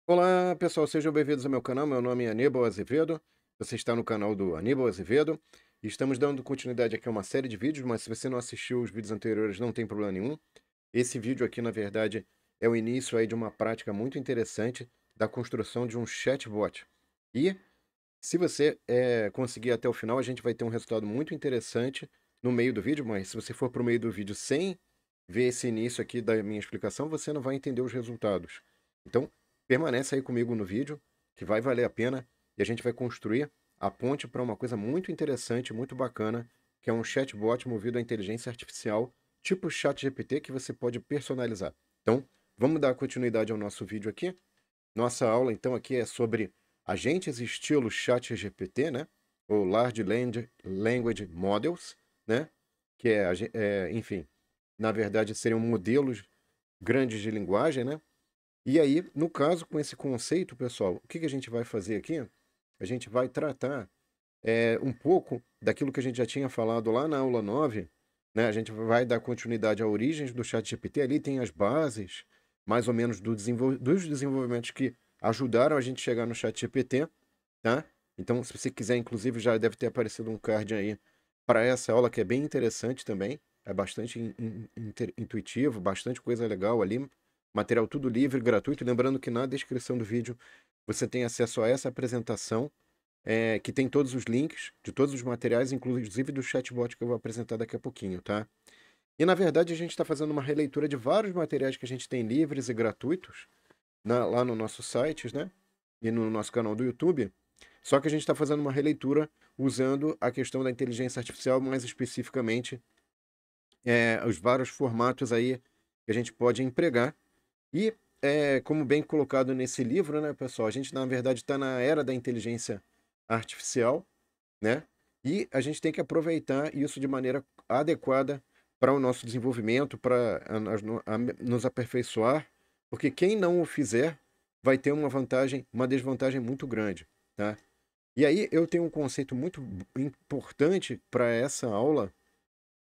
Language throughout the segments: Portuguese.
Olá, pessoal, sejam bem-vindos ao meu canal. Meu nome é Aníbal Azevedo. Você está no canal do Aníbal Azevedo e estamos dando continuidade aqui a uma série de vídeos, mas se você não assistiu os vídeos anteriores, não tem problema nenhum. Esse vídeo aqui, na verdade, é o início aí de uma prática muito interessante da construção de um chatbot. E se você conseguir até o final, a gente vai ter um resultado muito interessante no meio do vídeo, mas se você for para o meio do vídeo sem ver esse início aqui da minha explicação, você não vai entender os resultados. Então, permanece aí comigo no vídeo, que vai valer a pena, e a gente vai construir a ponte para uma coisa muito interessante, muito bacana, que é um chatbot movido à inteligência artificial, tipo ChatGPT, que você pode personalizar. Então, vamos dar continuidade ao nosso vídeo aqui. Nossa aula, então, aqui é sobre agentes estilo ChatGPT, né? Ou Large Language Models, né? Que enfim, na verdade seriam modelos grandes de linguagem, né? E aí, no caso, com esse conceito, pessoal, o que que a gente vai fazer aqui? A gente vai tratar um pouco daquilo que a gente já tinha falado lá na aula 9, né? A gente vai dar continuidade a origens do ChatGPT. Ali tem as bases, mais ou menos, dos desenvolvimentos que ajudaram a gente chegar no ChatGPT, tá? Então, se você quiser, inclusive, já deve ter aparecido um card aí para essa aula, que é bem interessante também. É bastante intuitivo, bastante coisa legal ali. Material tudo livre, gratuito. Lembrando que na descrição do vídeo você tem acesso a essa apresentação, que tem todos os links de todos os materiais, inclusive do chatbot que eu vou apresentar daqui a pouquinho, tá? E na verdade a gente está fazendo uma releitura de vários materiais que a gente tem livres e gratuitos lá no nosso site, né? E no nosso canal do YouTube. Só que a gente está fazendo uma releitura usando a questão da inteligência artificial, mais especificamente os vários formatos aí que a gente pode empregar. E, como bem colocado nesse livro, né, pessoal, a gente na verdade está na era da inteligência artificial, né? E a gente tem que aproveitar isso de maneira adequada para o nosso desenvolvimento, para nos aperfeiçoar, porque quem não o fizer vai ter uma desvantagem muito grande, tá? E aí eu tenho um conceito muito importante para essa aula,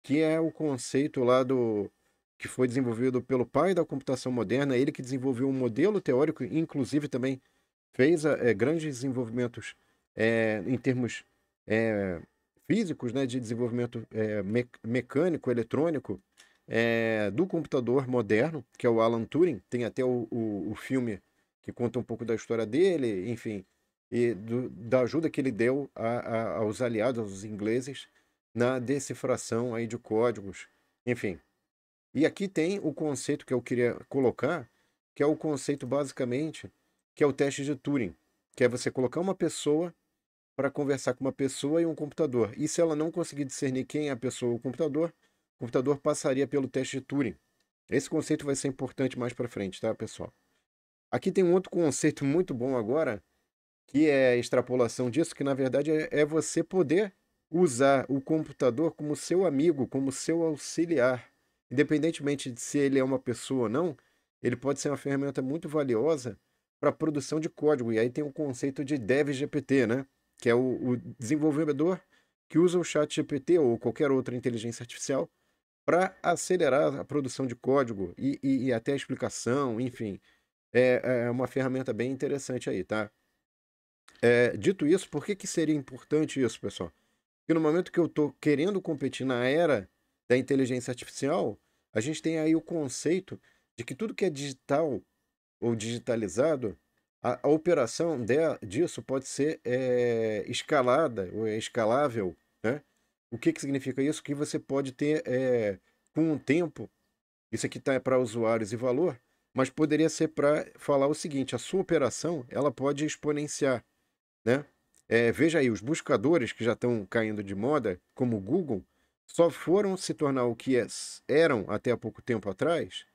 que é o conceito lá do que foi desenvolvido pelo pai da computação moderna, ele que desenvolveu um modelo teórico, inclusive também fez grandes desenvolvimentos em termos eh, físicos, né, de desenvolvimento mecânico, eletrônico, do computador moderno, que é o Alan Turing. Tem até o filme que conta um pouco da história dele, enfim, e da ajuda que ele deu aos aliados, aos ingleses, na decifração aí de códigos, enfim. E aqui tem o conceito que eu queria colocar, que é o conceito basicamente, que é o teste de Turing, que é você colocar uma pessoa para conversar com uma pessoa e um computador. E se ela não conseguir discernir quem é a pessoa ou o computador passaria pelo teste de Turing. Esse conceito vai ser importante mais para frente, tá, pessoal? Aqui tem um outro conceito muito bom agora, que é a extrapolação disso, que na verdade é você poder usar o computador como seu amigo, como seu auxiliar. Independentemente de se ele é uma pessoa ou não, ele pode ser uma ferramenta muito valiosa para a produção de código. E aí tem o conceito de DevGPT, né? Que é o desenvolvedor que usa o ChatGPT ou qualquer outra inteligência artificial para acelerar a produção de código e até a explicação, enfim. É uma ferramenta bem interessante aí, tá? Dito isso, por que que seria importante isso, pessoal? Porque no momento que eu estou querendo competir na era da inteligência artificial, a gente tem aí o conceito de que tudo que é digital ou digitalizado, a operação disso pode ser escalada ou escalável, né? O que que significa isso? Que você pode ter, com o tempo, isso aqui está para usuários e valor, mas poderia ser para falar o seguinte: a sua operação ela pode exponenciar, né? Veja aí, os buscadores que já estão caindo de moda, como o Google, só foram se tornar o que eram até há pouco tempo atrás,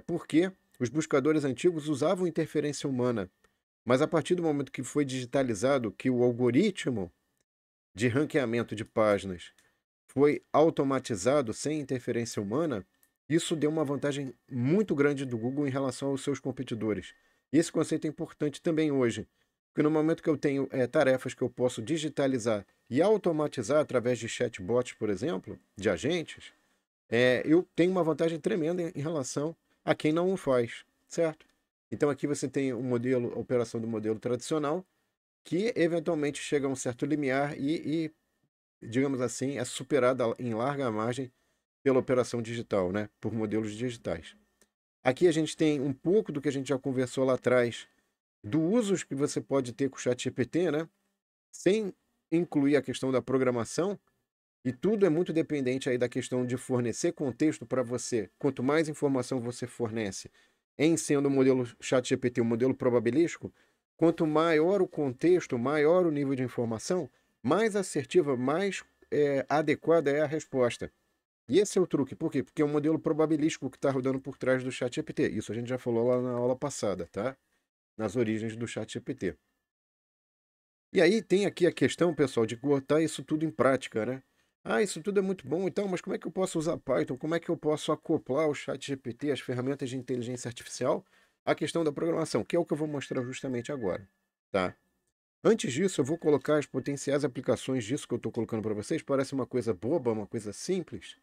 porque os buscadores antigos usavam interferência humana. Mas a partir do momento que foi digitalizado, que o algoritmo de ranqueamento de páginas foi automatizado sem interferência humana, isso deu uma vantagem muito grande do Google em relação aos seus competidores. E esse conceito é importante também hoje, porque no momento que eu tenho tarefas que eu posso digitalizar e automatizar através de chatbots, por exemplo, de agentes, eu tenho uma vantagem tremenda em relação a quem não o faz, certo? Então aqui você tem o modelo, a operação do modelo tradicional, que eventualmente chega a um certo limiar digamos assim, é superada em larga margem pela operação digital, né? Por modelos digitais. Aqui a gente tem um pouco do que a gente já conversou lá atrás, do usos que você pode ter com o ChatGPT, né? Sem incluir a questão da programação, e tudo é muito dependente aí da questão de fornecer contexto para você. Quanto mais informação você fornece, em sendo o modelo ChatGPT, um modelo probabilístico, quanto maior o contexto, maior o nível de informação, mais assertiva, mais adequada é a resposta. E esse é o truque. Por quê? Porque é um modelo probabilístico que está rodando por trás do ChatGPT. Isso a gente já falou lá na aula passada, tá? Nas origens do ChatGPT. E aí tem aqui a questão, pessoal, de botar isso tudo em prática, né? Ah, isso tudo é muito bom, então, mas como é que eu posso usar Python? Como é que eu posso acoplar o ChatGPT, as ferramentas de inteligência artificial, à questão da programação, que é o que eu vou mostrar justamente agora, tá? Antes disso, eu vou colocar as potenciais aplicações disso que eu estou colocando para vocês. Parece uma coisa boba, uma coisa simples,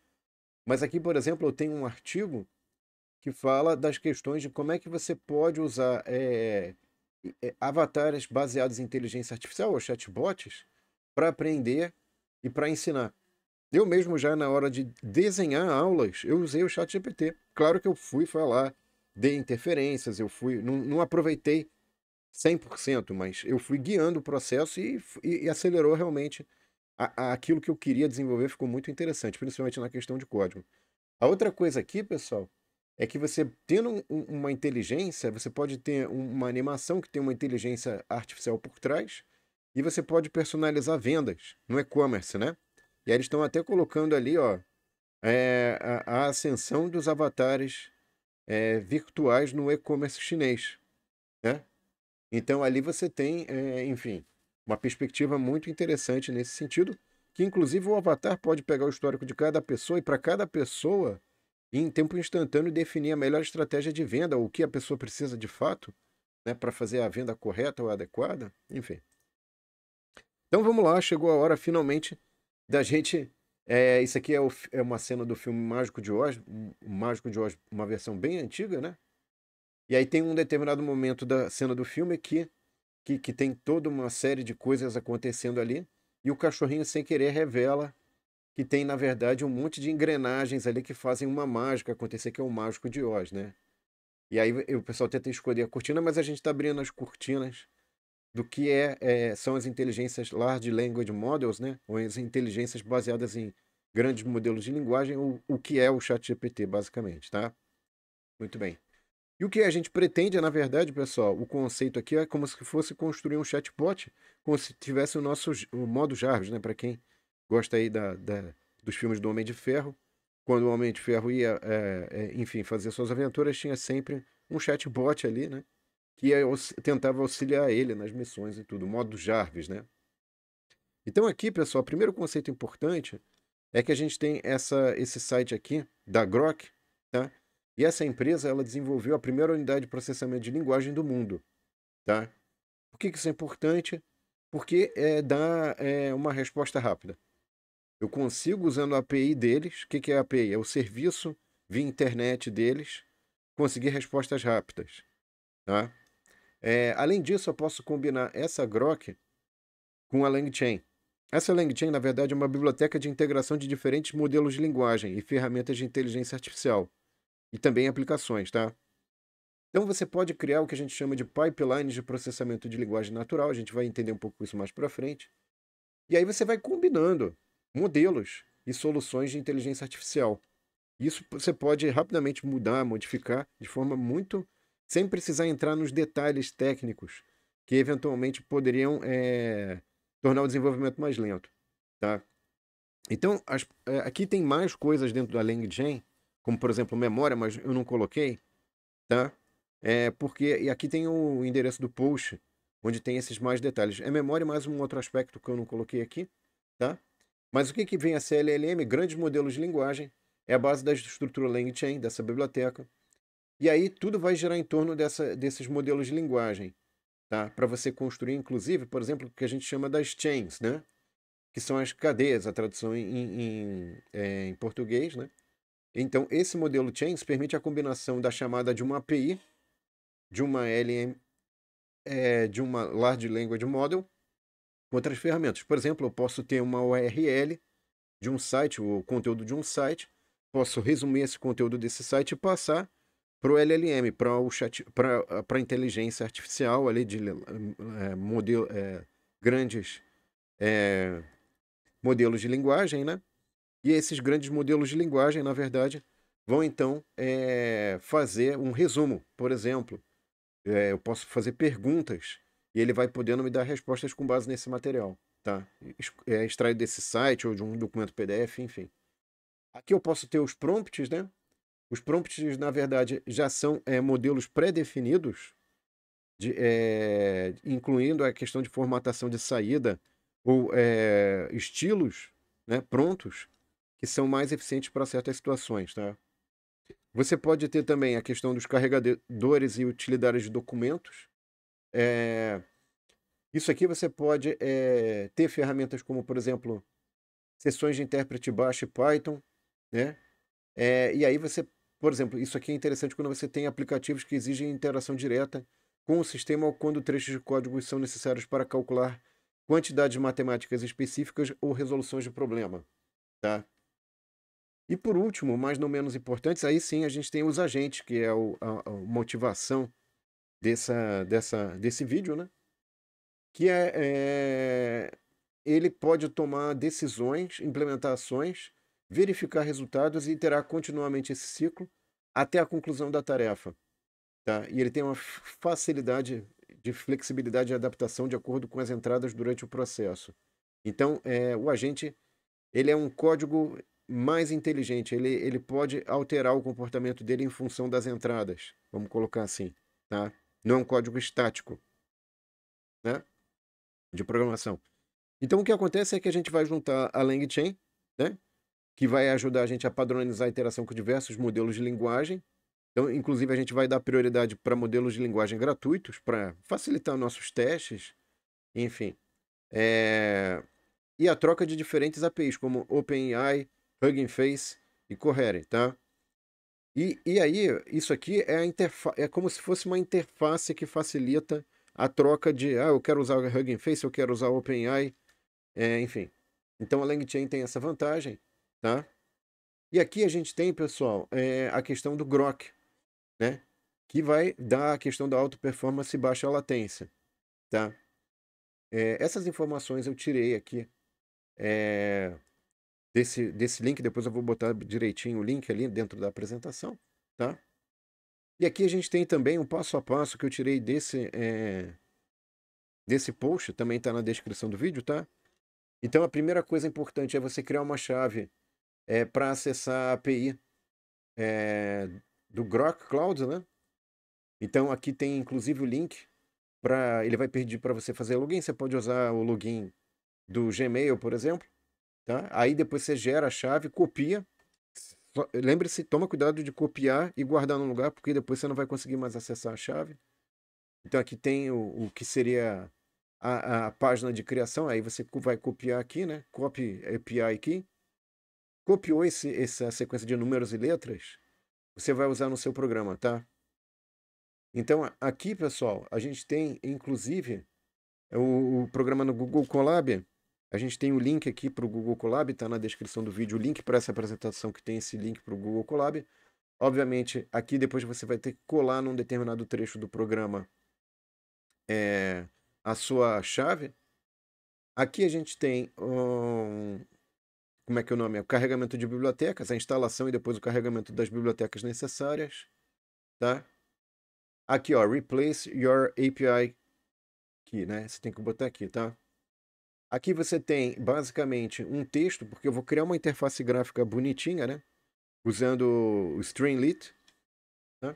mas aqui, por exemplo, eu tenho um artigo que fala das questões de como é que você pode usar avatares baseados em inteligência artificial, ou chatbots, para aprender e para ensinar. Eu mesmo já na hora de desenhar aulas, eu usei o ChatGPT. Claro que eu fui falar, dei interferências, não aproveitei 100%, mas eu fui guiando o processo e acelerou realmente aquilo que eu queria desenvolver, ficou muito interessante, principalmente na questão de código. A outra coisa aqui, pessoal, é que você tendo uma inteligência, você pode ter uma animação que tem uma inteligência artificial por trás e você pode personalizar vendas no e-commerce, né? E aí eles estão até colocando ali, ó, a ascensão dos avatares virtuais no e-commerce chinês, né? Então ali você tem, enfim, uma perspectiva muito interessante nesse sentido, que inclusive o avatar pode pegar o histórico de cada pessoa e para cada pessoa em tempo instantâneo definir a melhor estratégia de venda, o que a pessoa precisa de fato, né, para fazer a venda correta ou adequada, enfim. Então vamos lá, chegou a hora finalmente da gente. Isso aqui é uma cena do filme Mágico de Oz, o Mágico de Oz, uma versão bem antiga, né? E aí tem um determinado momento da cena do filme que tem toda uma série de coisas acontecendo ali, e o cachorrinho sem querer revela que tem, na verdade, um monte de engrenagens ali que fazem uma mágica acontecer, que é o Mágico de Oz, né? E aí o pessoal tenta escolher a cortina, mas a gente está abrindo as cortinas do que são as inteligências Large Language Models, né? Ou as inteligências baseadas em grandes modelos de linguagem, o que é o ChatGPT, basicamente, tá? Muito bem. E o que a gente pretende, na verdade, pessoal, o conceito aqui é como se fosse construir um chatbot, como se tivesse o modo Jarvis, né? Para quem gosta aí dos filmes do Homem de Ferro, quando o Homem de Ferro ia, enfim, fazer suas aventuras, tinha sempre um chatbot ali, né? Que tentava auxiliar ele nas missões e tudo, o modo Jarvis, né? Então aqui, pessoal, o primeiro conceito importante é que a gente tem esse site aqui da Grok, tá? E essa empresa, ela desenvolveu a primeira unidade de processamento de linguagem do mundo, tá? Por que isso é importante? Porque dá uma resposta rápida. Eu consigo, usando a API deles, o que é a API? É o serviço via internet deles, conseguir respostas rápidas, tá? Além disso, eu posso combinar essa Grok com a LangChain. Essa LangChain, na verdade, é uma biblioteca de integração de diferentes modelos de linguagem e ferramentas de inteligência artificial, e também aplicações, tá? Então você pode criar o que a gente chama de pipelines de processamento de linguagem natural, a gente vai entender um pouco isso mais para frente. E aí você vai combinando modelos e soluções de inteligência artificial. Isso você pode rapidamente mudar, modificar de forma muito sem precisar entrar nos detalhes técnicos que eventualmente poderiam tornar o desenvolvimento mais lento, tá? Então, aqui tem mais coisas dentro da LangChain, como por exemplo memória, mas eu não coloquei, tá? E aqui tem o endereço do post, onde tem esses mais detalhes. É memória mais um outro aspecto que eu não coloquei aqui, tá? Mas o que vem a ser LLM? Grandes modelos de linguagem, é a base da estrutura LangChain, dessa biblioteca. E aí tudo vai girar em torno desses modelos de linguagem, tá? Para você construir, inclusive, por exemplo, o que a gente chama das chains, né? Que são as cadeias, a tradução em português, né? Então, esse modelo Chains permite a combinação da chamada de uma API de uma LM, de uma Large Language Model com outras ferramentas. Por exemplo, eu posso ter uma URL de um site, o conteúdo de um site, posso resumir esse conteúdo desse site e passar para o LLM, para o chat, para a inteligência artificial ali de modelo, grandes modelos de linguagem, né? E esses grandes modelos de linguagem, na verdade, vão então fazer um resumo. Por exemplo, eu posso fazer perguntas e ele vai podendo me dar respostas com base nesse material, tá? Extraído desse site ou de um documento PDF, enfim. Aqui eu posso ter os prompts, né? Os prompts, na verdade, já são modelos pré-definidos, incluindo a questão de formatação de saída ou estilos, né, prontos, que são mais eficientes para certas situações, tá? Você pode ter também a questão dos carregadores e utilidades de documentos. Isso aqui você pode ter ferramentas como, por exemplo, sessões de intérprete Bash e Python, né? E aí você, por exemplo, isso aqui é interessante quando você tem aplicativos que exigem interação direta com o sistema ou quando trechos de código são necessários para calcular quantidades matemáticas específicas ou resoluções de problema, tá? E por último, mas não menos importantes, aí sim a gente tem os agentes, que é a motivação desse vídeo, né? Que ele pode tomar decisões, implementações, verificar resultados e iterar continuamente esse ciclo até a conclusão da tarefa, tá? E ele tem uma facilidade de flexibilidade e adaptação de acordo com as entradas durante o processo. Então, o agente, ele é um código mais inteligente, ele pode alterar o comportamento dele em função das entradas, vamos colocar assim, tá? Não é um código estático, né, de programação. Então, o que acontece é que a gente vai juntar a LangChain, né, que vai ajudar a gente a padronizar a interação com diversos modelos de linguagem. Então, inclusive, a gente vai dar prioridade para modelos de linguagem gratuitos, para facilitar nossos testes, enfim. E a troca de diferentes APIs, como OpenAI, Hugging Face e Cohere, tá? E aí, isso aqui é como se fosse uma interface que facilita a troca de, eu quero usar o Hugging Face, eu quero usar o OpenAI, enfim. Então a LangChain tem essa vantagem, tá? E aqui a gente tem, pessoal, a questão do Grok, né? Que vai dar a questão da alta performance e baixa latência, tá? Essas informações eu tirei aqui desse link, depois eu vou botar direitinho o link ali dentro da apresentação, tá? E aqui a gente tem também um passo a passo que eu tirei desse post, também está na descrição do vídeo, tá? Então a primeira coisa importante é você criar uma chave para acessar a API do Grok Cloud, né? Então aqui tem inclusive o link para ele vai pedir para você fazer login, você pode usar o login do Gmail, por exemplo, tá? Aí depois você gera a chave, copia. Lembre-se, toma cuidado de copiar e guardar no lugar, porque depois você não vai conseguir mais acessar a chave. Então aqui tem o que seria a página de criação, aí você vai copiar aqui, né? Copy API aqui. Copiou essa sequência de números e letras, você vai usar no seu programa, tá? Então aqui, pessoal, a gente tem, inclusive, o programa no Google Colab. A gente tem o link aqui para o Google Colab, está na descrição do vídeo, o link para essa apresentação que tem esse link para o Google Colab. Obviamente, aqui depois você vai ter que colar num determinado trecho do programa a sua chave. Aqui a gente tem como é que é o nome? O carregamento de bibliotecas, a instalação e depois o carregamento das bibliotecas necessárias, tá? Aqui, ó, replace your API key, né? Você tem que botar aqui, tá? Aqui você tem basicamente um texto, porque eu vou criar uma interface gráfica bonitinha, né? Usando o Streamlit, né?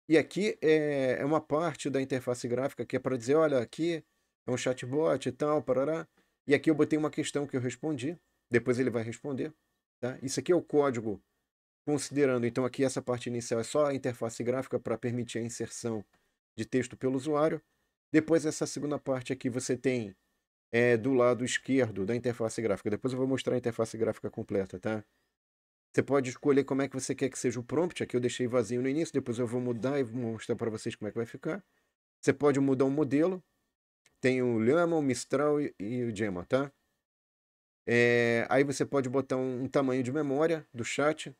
E aqui é uma parte da interface gráfica que é para dizer, olha, aqui é um chatbot e tal, parará. E aqui eu botei uma questão que eu respondi, depois ele vai responder, tá? Isso aqui é o código, considerando, então aqui essa parte inicial é só a interface gráfica para permitir a inserção de texto pelo usuário. Depois essa segunda parte aqui você tem do lado esquerdo da interface gráfica. Depois eu vou mostrar a interface gráfica completa, tá? Você pode escolher como é que você quer que seja o prompt. Aqui eu deixei vazio no início, depois eu vou mudar e vou mostrar para vocês como é que vai ficar. Você pode mudar o modelo. Tem o Llama, o Mistral e o Gemma, tá? Aí você pode botar um tamanho de memória do chat.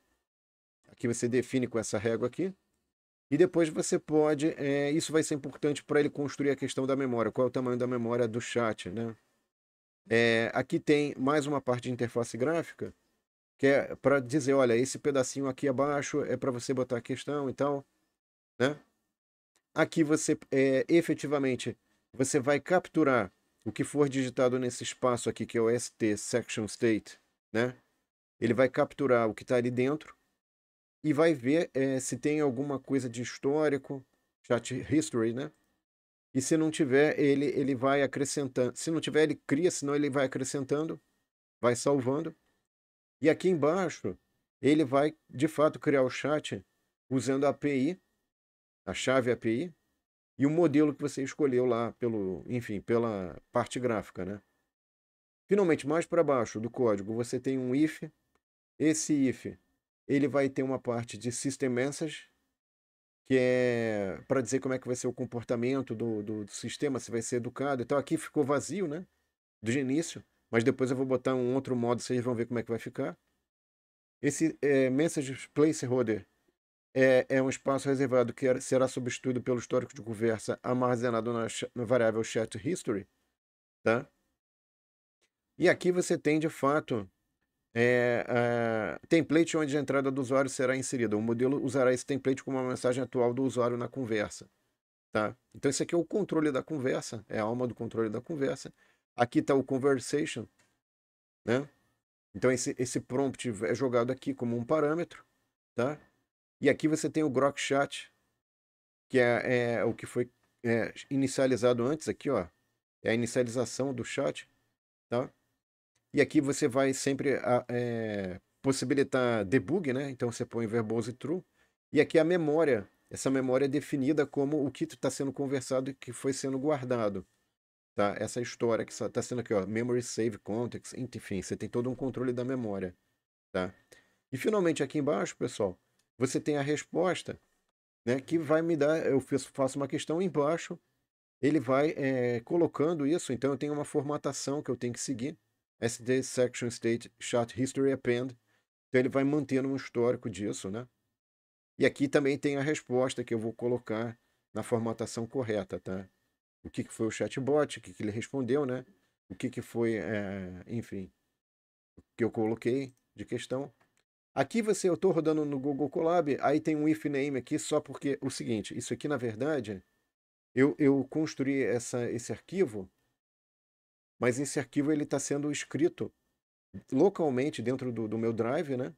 Aqui você define com essa régua aqui. E depois você pode. Isso vai ser importante para ele construir a questão da memória. Qual é o tamanho da memória do chat, né? Aqui tem mais uma parte de interface gráfica, que é para dizer, olha, esse pedacinho aqui abaixo é para você botar a questão e tal, né? Aqui você, efetivamente, você vai capturar o que for digitado nesse espaço aqui, que é o ST, Section State, né? Ele vai capturar o que está ali dentro e vai ver se tem alguma coisa de histórico, chat history, né? E se não tiver, ele vai acrescentando. Se não tiver, ele cria, senão ele vai acrescentando, vai salvando. E aqui embaixo, ele vai, de fato, criar o chat usando a API, a chave API, e o modelo que você escolheu lá, enfim, pela parte gráfica, né? Finalmente, mais para baixo do código, você tem um if. Esse if, ele vai ter uma parte de System Message, que é para dizer como é que vai ser o comportamento do sistema, se vai ser educado. Então aqui ficou vazio, né? Do início, mas depois eu vou botar um outro modo, vocês vão ver como é que vai ficar. Esse Message Placeholder é um espaço reservado que será substituído pelo histórico de conversa armazenado na variável Chat History, tá? E aqui você tem, de fato, template onde a entrada do usuário será inserida. O modelo usará esse template como uma mensagem atual do usuário na conversa. Tá? Então, esse aqui é o controle da conversa, é a alma do controle da conversa. Aqui está o conversation, né? Então, esse prompt é jogado aqui como um parâmetro, tá? E aqui você tem o Grok Chat, que é o que foi inicializado antes, aqui, ó. É a inicialização do chat, tá? E aqui você vai sempre possibilitar debug, né? Então você põe verbose true. E aqui a memória. Essa memória é definida como o que está sendo conversado e que foi sendo guardado. Tá? Essa história que está sendo aqui, ó, memory save context, enfim, você tem todo um controle da memória. Tá? E finalmente aqui embaixo, pessoal, você tem a resposta, né? Que vai me dar, eu faço uma questão embaixo, ele vai colocando isso, então eu tenho uma formatação que eu tenho que seguir. SD Section State Chat History Append. Então ele vai mantendo um histórico disso, né? E aqui também tem a resposta que eu vou colocar na formatação correta, tá? O que foi o chatbot, o que ele respondeu, né? O que foi, enfim, que eu coloquei de questão. Aqui eu estou rodando no Google Colab, aí tem um if name aqui só porque o seguinte, isso aqui na verdade, eu construí esse arquivo, mas esse arquivo ele está sendo escrito localmente dentro do meu drive, né?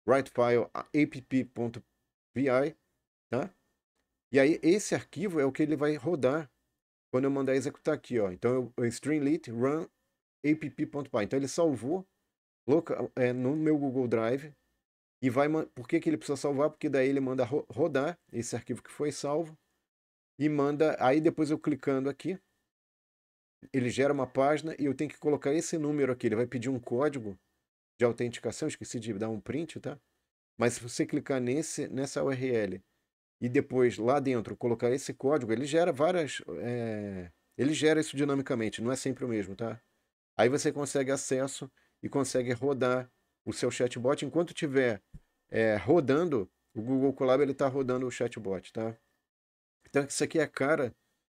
Writefile app.py, tá? E aí esse arquivo é o que ele vai rodar quando eu mandar executar aqui, ó. Então eu stringlit run app.py. Então ele salvou no meu Google Drive e vai. Por que ele precisa salvar? Porque daí ele manda rodar esse arquivo que foi salvo e manda. Aí depois eu clicando aqui, ele gera uma página e eu tenho que colocar esse número aqui. Ele vai pedir um código de autenticação. Esqueci de dar um print, tá? Mas se você clicar nessa URL e depois lá dentro colocar esse código, ele gera várias. Ele gera isso dinamicamente, não é sempre o mesmo, tá? Aí você consegue acesso e consegue rodar o seu chatbot enquanto estiver rodando. O Google Colab ele está rodando o chatbot, tá? Então isso aqui é a cara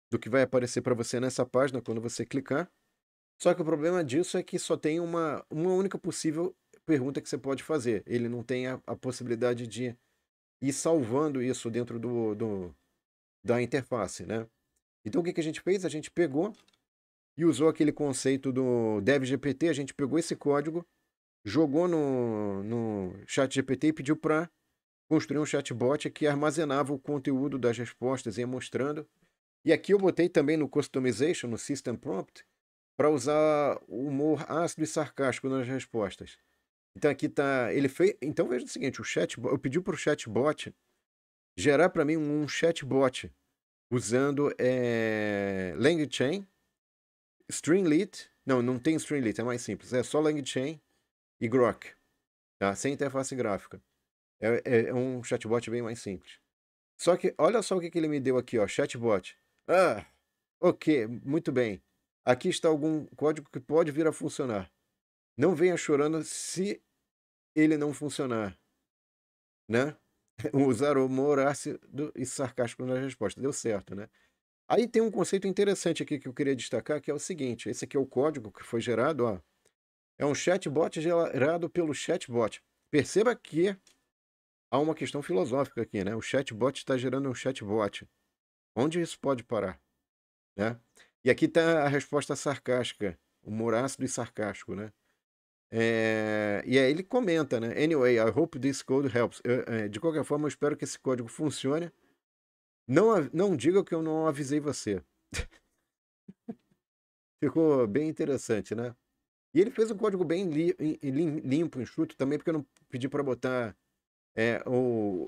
do que vai aparecer para você nessa página quando você clicar. Só que o problema disso é que só tem uma única possível pergunta que você pode fazer. Ele não tem a possibilidade de ir salvando isso dentro da interface, né? Então o que a gente fez? A gente pegou e usou aquele conceito do DevGPT, a gente pegou esse código, jogou no ChatGPT e pediu para construir um chatbot que armazenava o conteúdo das respostas e ia mostrando. E aqui eu botei também no Customization, no System Prompt, para usar o humor ácido e sarcástico nas respostas. Então aqui tá, ele fez, então veja o seguinte, eu pedi para o chatbot gerar para mim um chatbot usando LangChain, Stringlit, não tem Stringlit, é mais simples, é só LangChain e Grok. tá? Sem interface gráfica. É um chatbot bem mais simples. Só que olha só o que ele me deu aqui, ó, chatbot. Ah, ok, muito bem. Aqui está algum código que pode vir a funcionar. Não venha chorando se ele não funcionar, né? Usar o humor ácido e sarcástico na resposta. Deu certo, né? Aí tem um conceito interessante aqui que eu queria destacar, que é o seguinte: esse aqui é o código que foi gerado, ó. É um chatbot gerado pelo chatbot. Perceba que há uma questão filosófica aqui, né? O chatbot está gerando um chatbot. Onde isso pode parar, né? E aqui está a resposta sarcástica, humor ácido e sarcástico, né? E aí ele comenta, né? Anyway, I hope this code helps. De qualquer forma, eu espero que esse código funcione. Não diga que eu não avisei você. Ficou bem interessante, né? E ele fez um código bem limpo, enxuto também, porque eu não pedi para botar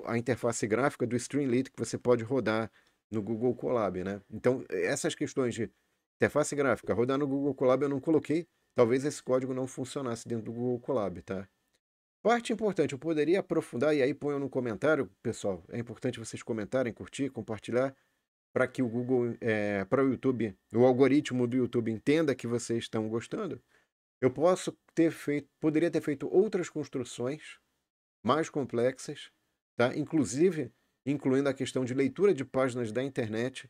a interface gráfica do Streamlit que você pode rodar no Google Colab, né? Então, essas questões de interface gráfica, rodar no Google Colab eu não coloquei, talvez esse código não funcionasse dentro do Google Colab, tá? Parte importante, eu poderia aprofundar, e aí ponham no comentário, pessoal, é importante vocês comentarem, curtir, compartilhar, para que o Google, para o YouTube, o algoritmo do YouTube entenda que vocês estão gostando. Eu poderia ter feito outras construções mais complexas, tá? Inclusive, incluindo a questão de leitura de páginas da internet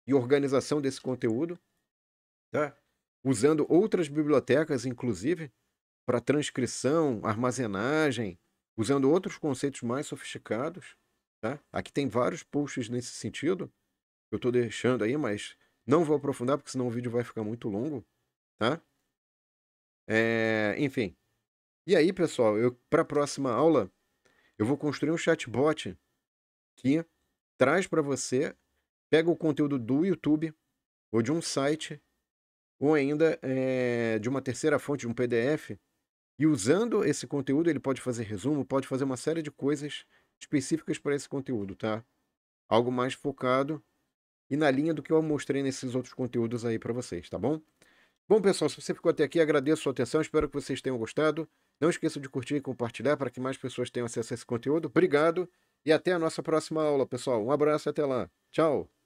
e organização desse conteúdo, tá? Usando outras bibliotecas, inclusive, para transcrição, armazenagem, usando outros conceitos mais sofisticados, tá? Aqui tem vários posts nesse sentido, que eu estou deixando aí, mas não vou aprofundar, porque senão o vídeo vai ficar muito longo, tá? Enfim. E aí, pessoal, para a próxima aula, eu vou construir um chatbot que traz para você, pega o conteúdo do YouTube ou de um site, ou ainda de uma terceira fonte, de um PDF, e usando esse conteúdo ele pode fazer resumo, pode fazer uma série de coisas específicas para esse conteúdo, tá? Algo mais focado e na linha do que eu mostrei nesses outros conteúdos aí para vocês, tá bom? Bom, pessoal, se você ficou até aqui, agradeço a sua atenção, espero que vocês tenham gostado. Não esqueça de curtir e compartilhar para que mais pessoas tenham acesso a esse conteúdo. Obrigado e até a nossa próxima aula, pessoal. Um abraço e até lá. Tchau!